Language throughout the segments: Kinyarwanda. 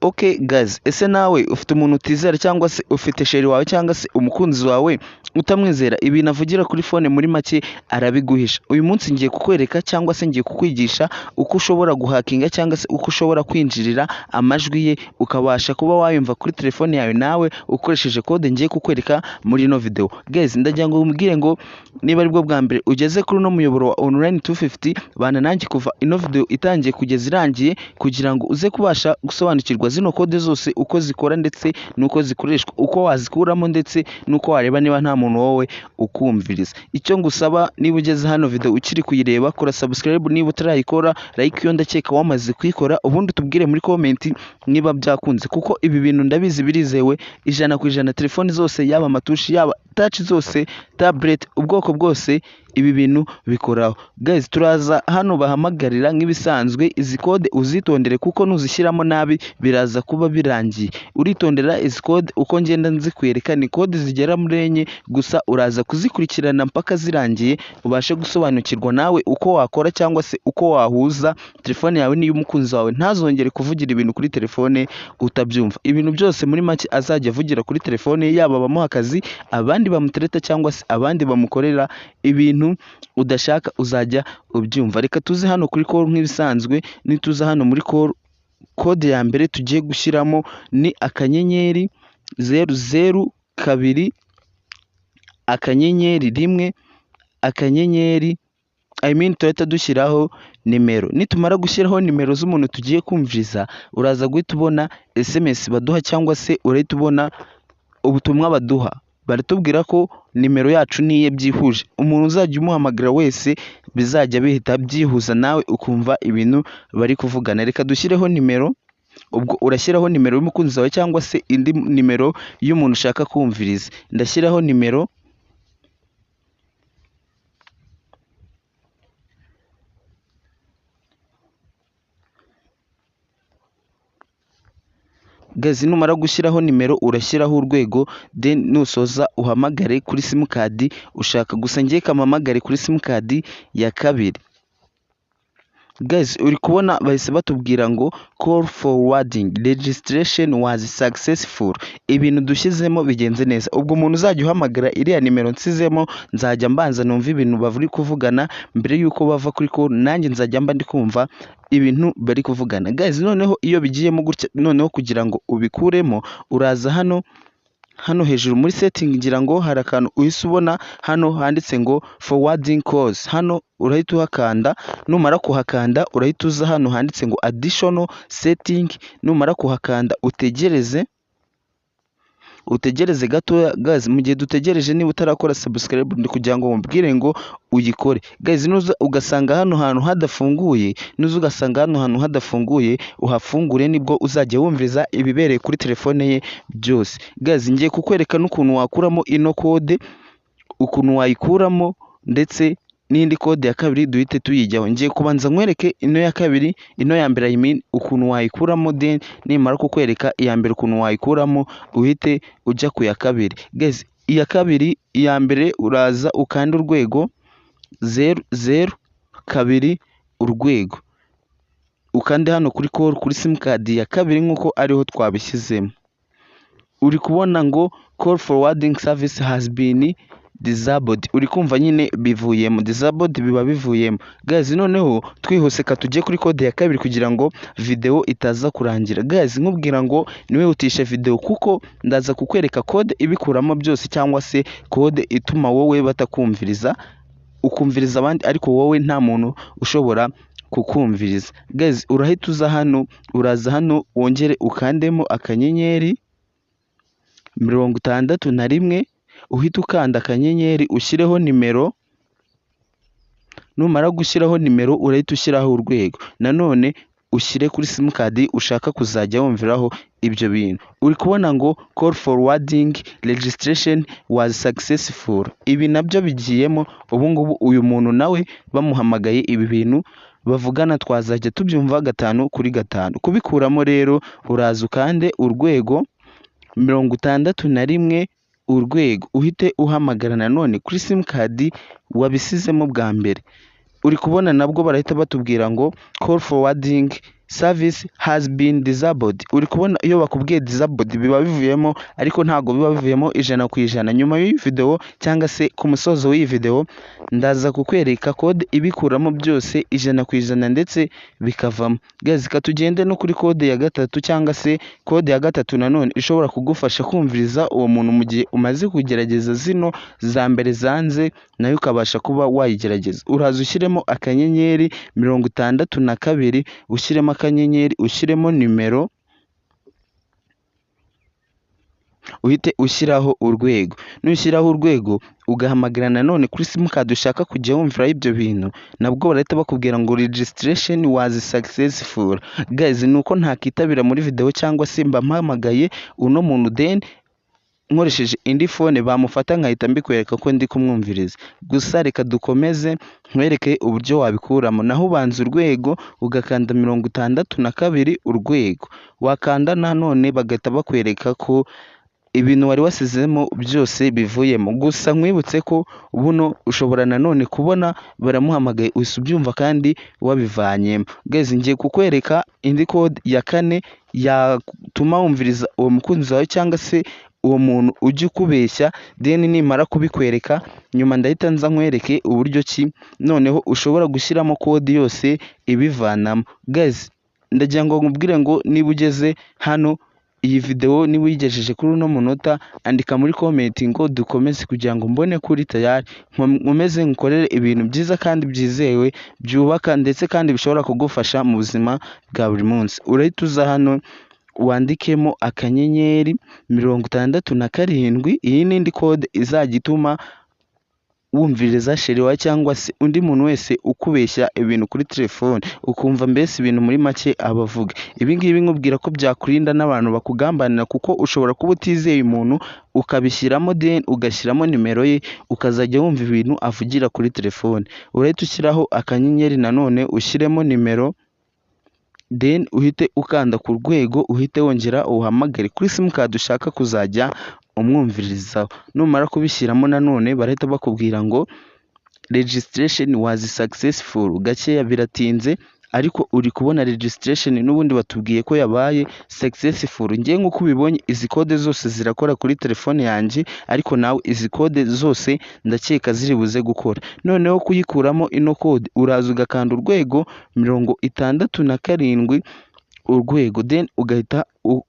Okay guys, ese nawe ufite umuntu utizera cyangwa se ufite sheri wawe cyangwa se umukunzi wawe utamwizera, ibintu avugira kuri phone muri make arabiguhisha. Uyu munsi ngiye kukwereka cyangwa se ngiye kukwigisha uko ushobora guhakinga cyangwa se uko ushobora kwinjirira amajwi ye ukabasha kuba wayumva kuri telefone yawe nawe ukoresheje code ngiye kukwereka muri ino video. Guys, ndagira ngo umbwire ngo niba ari bwo bwa mbere ugeze kuri uno muyoboro wa online 250, bana nanjye kuva ino video itangiye kugeza irangiye kugira ngo uze kubasha gusobanukirwa zino code zose uko zikora ndetse nuko zikoreshwa, uko wazikuramo ndetse nuko wareba niba nta muntu wowe ukumviriza. Icyo ngusaba, niba ugeze hano video ukiri kuyireba, kora subscribe, niba utarayikora like yo ndakeka wamaze kuyikora, ubundi tubwire muri comment niba byakunze, kuko ibi bintu ndabizi birizewe 100%. Telefoni zose yaba amatushi yaba touch zose, tablet, ubwoko bwose ibi bintu bikoraho. Guys, turaza hano bahamagarira nk'ibisanzwe, izi code uzitondere kuko nuzishyiramo nabi biraza kuba birangiye. Uritondera izi code uko ngenda nzikwereka, ni code zigera muri enye gusa, uraza kuzikurikirana mpaka zirangiye ubashe gusobanukirwa nawe uko wakora cyangwa se uko wahuza telefone yawe n'iy'umukunzi wawe, ntazongere kuvugira ibintu kuri telefone utabyumva. Ibintu byose muri make azajya avugira kuri telefone, yaba abamuha akazi, abandi bamutereta cyangwa se abandi bamukorera ibintu udashaka uzajya ubyumva. Reka tuze hano kuri call nk'ibisanzwe. Nituza hano muri call, code ya mbere tugiye gushyiramo ni akanyenyeri 002 akanyenyeri 1 akanyenyeri tuhita dushyiraho nimero. Nitumara gushyiraho nimero z'umuntu tugiye kumviriza, uraza guhita ubona SMS baduha cyangwa se urahita ubona ubutumwa baduha. Baratubwira ko nimero yacu niye byihuje. Umuntu uzajya umuhamagara wese bizajya bihita byihuza nawe ukumva ibintu bari kuvugana. Reka dushyireho nimero. Ubwo urashyiraho nimero y'umukunzi wawe cyangwa se indi nimero y'umuntu ushaka kumviriza. Ndashyiraho nimero Gazi, numara gushyiraho nimero urashyiraho urwego, then nusoza uhamagare kuri simukadi ushaka. Gusa ngiye kamamagare kuri simukadi ya kabiri. Guys, uri kubona bahise batubwira ngo call forwarding registration was successful. Ibintu dushyizemo bigenze neza. Ubwo umuntu uzajya uhamagara iriya nimero nsizemo, nzajya mbanza numva ibintu bavuri kuvugana mbere yuko bava kuri call, nanjye nzajya mba ndi kumva ibintu bari kuvugana. Guys, noneho iyo bigiyemo gutya, noneho kugira ngo ubikuremo uraza hano hejuru muri setting, ngira ngo hari akantu uhise ubona hano handitse ngo forwarding calls. Hano urahita uhakanda. Numara kuhakanda urahita uza hano handitse ngo additional setting. Numara kuhakanda utegereze gatoya. Guys, mu gihe dutegereje, niba utarakora subscribe ndi kugira ngo mubwire ngo uyikore. Guys, nuza ugasanga hano hantu hadafunguye, uhafungure nibwo uzajya wumviriza ibibereye kuri telefone ye byose. Guys, ngiye kukwereka n'ukuntu wakuramo ino code, ukuntu wayikuramo ndetse n'indi code ya kabiri duhite tuyijyaho. Ngiye kubanza nkwereke ino ya kabiri, ino ya mbere ukuntu wayikuramo, then nimara kukwereka iya mbere ukuntu wayikuramo uhite ujya ku ya kabiri. Guys, iya kabiri, iya mbere uraza ukanda urwego 002 urwego, ukande hano kuri call kuri simukadi ya kabiri nk'uko ariho twabishyizemo. Uri kubona ngo call forwarding service has been disabled. Uri kumva nyine bivuyemo, disabled biba bivuyemo. Guys, noneho twihuse tujye kuri code ya kabiri kugira ngo video itaza kurangira. Guys, nkubwira ngo niwe utishe video kuko ndaza kukwereka code ibikuramo byose, cyangwa se code ituma wowe batakumviriza ukumviriza abandi ariko wowe nta muntu ushobora kukumviriza. Guys, urahita uraza hano wongere ukandemo akanyenyeri 61, uhita ukanda akanyenyeri ushyireho nimero. Numara gushyiraho nimero urahita ushyiraho urwego, nanone ushyire kuri simukadi ushaka kuzajya wumviraho ibyo bintu. Uri kubona ngo call forwarding registration was successful. Ibi nabyo bigiyemo. Ubu ngubu uyu muntu nawe bamuhamagaye ibi bintu bavugana twazajya tubyumva 5 kuri 5. Kubikuramo rero uraza ukande urwego 61 urwego, uhite uhamagara nanone kuri simukadi wabisizemo bwa mbere. Uri kubona nabwo barahita batubwira ngo call forwarding service has been disabled. Uri kubona iyo bakubwiye disabled biba bivuyemo ariko ntago biba bivuyemo ijana ku ijana. Nyuma y'iyi video cyangwa se ku musozo w'iyi video ndaza kukwereka code ibikuramo byose ijana ku ijana ndetse bikavamo. Guys, tugende no kuri code ya gatatu cyangwa se code ya gatatu nanone ishobora kugufasha kumviriza uwo muntu mu gihe umaze kugerageza zino za mbere zanze nayo ukabasha kuba wayigerageza. Uraza ushyiremo akanyenyeri 62 ushyiremo akanyenyeri ushyiremo nimero uhite ushyiraho urwego. Nushyiraho urwego ugahamagara nanone kuri simukadi ushaka kujya wumviraho ibyo bintu nabwo barahita bakubwira ngo registration was successful. Guys, nuko ntakitabira muri video cyangwa se mba mpamagaye uno muntu then nkoresheje indi phone bamufata nkahita mbikwereka ko ndi kumwumviriza. Gusa reka dukomeze nkwereke uburyo wabikuramo. Naho ubanza urwego ugakanda 62 urwego, wakanda nanone bagahita bakwereka ko ibintu wari wasizemo byose bivuyemo. Gusa nkwibutse ko buno ushobora nanone kubona baramuhamagaye uhise ubyumva kandi wabivanyemo. Guys, ngiye kukwereka indi code ya kane yatuma wumviriza uwo mukunzi wawe cyangwa se uwo muntu ujya ukubeshya, then nimara kubikwereka nyuma ndahita nza nkwereke uburyo ki noneho ushobora gushyiramo code yose ibivanamo. Guys, ndagira ngo nkubwire ngo niba ugeze hano iyi video niba uyigejeje kuri uno munota andika muri comment ngo dukomeze kugira ngo mbone kuri tayari nkomeze nkorere ibintu byiza kandi byizewe byubaka ndetse kandi bishobora kugufasha mu buzima bwa buri munsi. Urahita uza hano wandikemo akanyenyeri 67. Iyi ni indi code izajya ituma wumviriza sheri wawe cyangwa se undi muntu wese ukubeshya ibintu kuri telefone ukumva mbese ibintu muri make abavuga. Ibi ngibi nkubwira ko byakurinda n'abantu bakugambanira kuko ushobora kuba utizeye umuntu ukabishyiramo then ugashyiramo nimero ye ukazajya wumva ibintu avugira kuri telefone. Urahita ushyiraho akanyenyeri nanone ushyiremo nimero then uhite ukanda ku rwego uhite wongera uhamagare kuri simukadi ushaka kuzajya umwumvirizaho. Numara kubishyiramo nanone barahita bakubwira ngo registration was successful. Gakeya biratinze ariko uri kubona registration n'ubundi batubwiye ko yabaye successful. Ngiye nk'uko ubibonye izi code zose zirakora kuri telefone yanjye ariko nawe izi code zose ndakeka ziri buze gukora. Noneho kuyikuramo ino code uraza ugakanda urwego 67 urwego then ugahita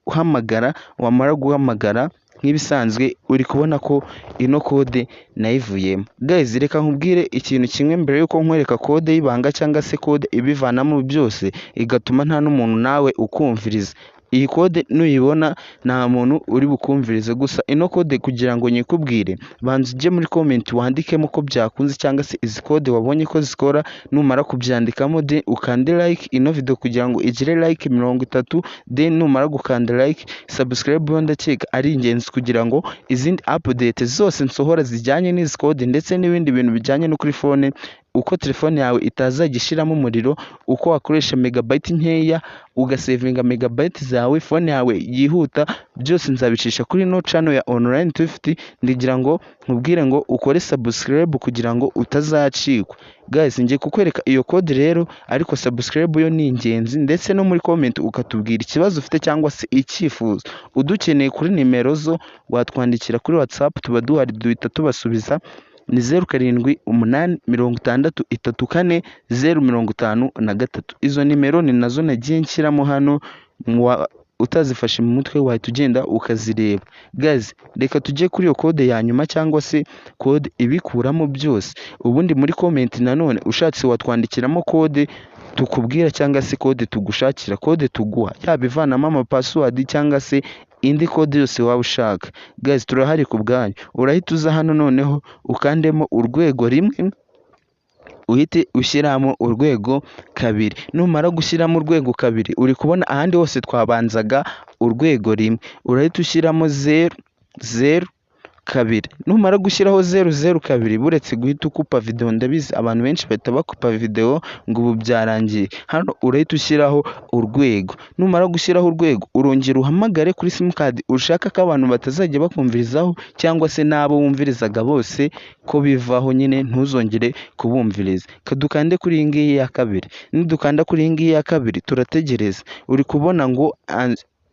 uhamagara. Wamara guhamagara nk'ibisanzwe uri kubona ko ino code nayivuyemo. Guys, reka nkubwire ikintu kimwe mbere yuko nkwereka code y'ibanga cyangwa se code ibivanamo byose igatuma nta n'umuntu nawe ukumviriza. Iyi code nuyibona nta muntu uri bukumvirize. Gusa ino code kugira ngo nyikubwire banza ujye muri comment wandikemo ko byakunze cyangwa se izi code wabonye ko zikora. Numara kubyandikamo then ukande like ino video kugira ngo igire like 30 then numara gukanda like subscribe ndakeka ari ingenzi kugira ngo izindi update zose nsohora zijyanye n'izi code ndetse n'ibindi bintu bijyanye no kuri phone uko telefone yawe itazajya ishiramo umuriro, uko wakoresha megabyte nkeya ugasevinga megabyte zawe phone yawe yihuta, byose nzabicisha kuri no channel ya online 250. Ndigira ngo nkubwire ngo ukore subscribe kugira ngo utazacikwa. Guys, ngiye kukwereka iyo code rero ariko subscribe yo ni ingenzi ndetse no muri comment ukatubwira ikibazo ufite cyangwa se icyifuzo udukeneye kuri nimero zo watwandikira kuri WhatsApp tuba duhari duhita tubasubiza. Ni 0780634053. Izo nimero ni nazo nagiye nshyiramo hano utazifashe mu mutwe wahita ugenda ukazireba. Guys, reka tujye kuri iyo code ya nyuma cyangwa se code ibikuramo byose. Ubundi muri comment nanone ushatse watwandikiramo code tukubwira cyangwa se code tugushakira, code tuguha yaba ivanamo ama password cyangwa se indi code yose waba ushaka. Guys, turahari ku bwanyu. Urahita uza hano noneho ukandemo urwego rimwe uhite ushyiramo urwego kabiri. Numara gushyiramo urwego kabiri uri kubona ahandi hose twabanzaga urwego rimwe, urahita ushyiramo 0 kabiri, numara gushyiraho 002 buretse guhita ukupa video, ndabizi abantu benshi bahita bakupa video ngo ubu byarangiye. Hano urahita ushyiraho urwego, numara gushyiraho urwego urongera uhamagare kuri simukadi ushaka ko abantu batazajya bakumvirizaho cyangwa se n'abo wumvirizaga bose ko bivaho, nyine ntuzongere kubumviriza. Kadukande kuri iyi ngiyi ya kabiri, nidukanda kuri iyi ngiyi ya kabiri turategereza. Uri kubona ngo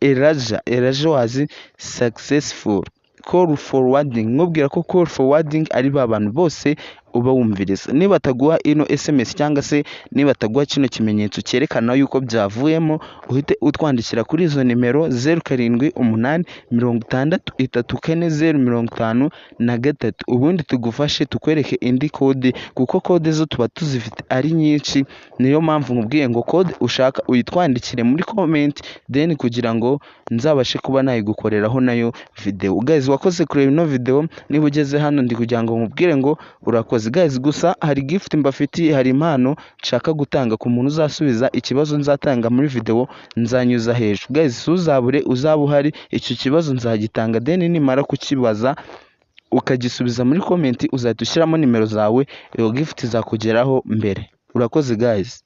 Elijah was successful call forwarding, nkubwira ko call forwarding ari ba bantu bose uba wumviriza. Niba ataguha ino SMS cyangwa se niba ataguha kino kimenyetso cyerekana yuko byavuyemo, uhite utwandikira kuri izo nimero 0786634053, ubundi tugufashe tukwereke indi kode, kuko kode zo tuba tuzifite ari nyinshi. Niyo mpamvu nkubwiye ngo kode ushaka uyitwandikire muri comment, then kugira ngo nzabashe kuba nayigukoreraho nayo video. Guys, wakoze kureba ino video. Niba ugeze hano ndi kugira ngo nkubwire ngo urakoze guys, gusa hari gift mbafitiye, hari impano nshaka gutanga ku muntu uzasubiza ikibazo nzatanga muri video nzanyuza hejuru. Guys, uzabure uzaba uhari, icyo kibazo nzagitanga, then nimara kukibaza ukagisubiza muri comment uzahita ushyiramo nimero zawe, iyo gift izakugeraho mbere. Urakoze guys.